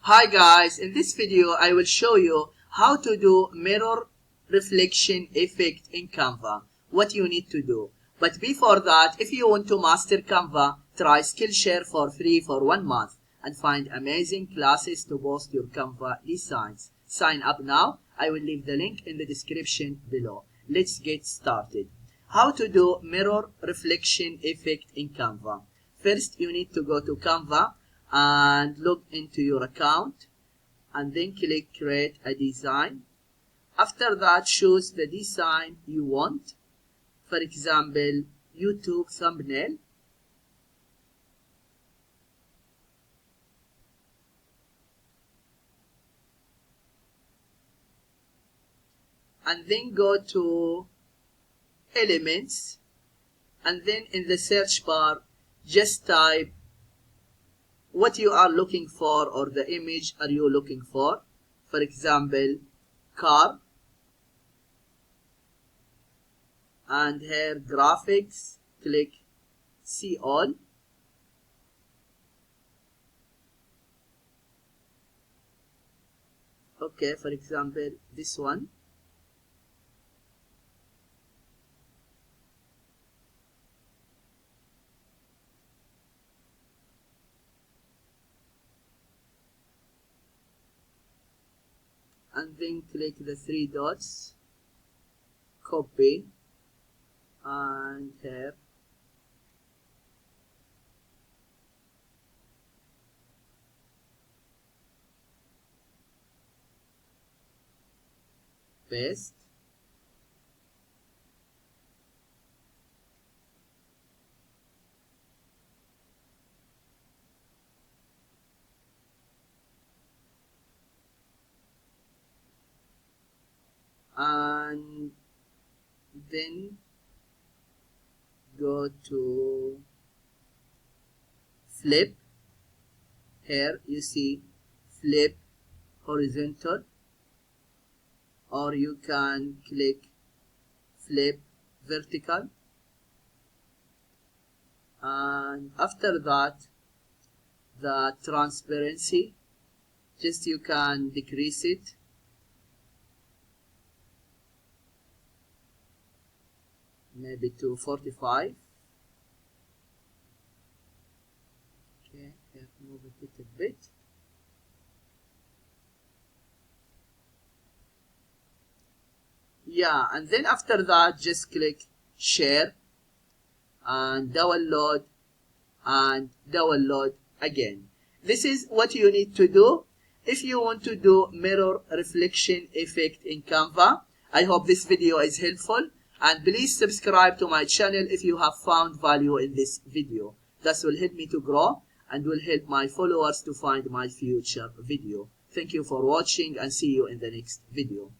Hi guys, in this video I will show you how to do mirror reflection effect in Canva. What you need to do. But before that, if you want to master Canva, try Skillshare for free for 1 month and find amazing classes to post your Canva designs. Sign up now. I will leave the link in the description below. Let's get started. How to do mirror reflection effect in Canva. First, you need to go to Canva and log into your account and then click create a design. After that, choose the design you want. For example, YouTube thumbnail. And then go to elements, and then in the search bar just type what you are looking for or the image are you looking for. For example, car, and here graphics, click see all. Okay, for example this one. And then click the 3 dots, copy, and here paste, and then go to flip. Here you see flip horizontal, or you can click flip vertical, and after that the transparency, just you can decrease it. Maybe to 45. Okay, here move it a little bit. Yeah, and then after that just click share and download and download again. This is what you need to do if you want to do mirror reflection effect in Canva. I hope this video is helpful, and please subscribe to my channel if you have found value in this video. That will help me to grow and will help my followers to find my future video. Thank you for watching and see you in the next video.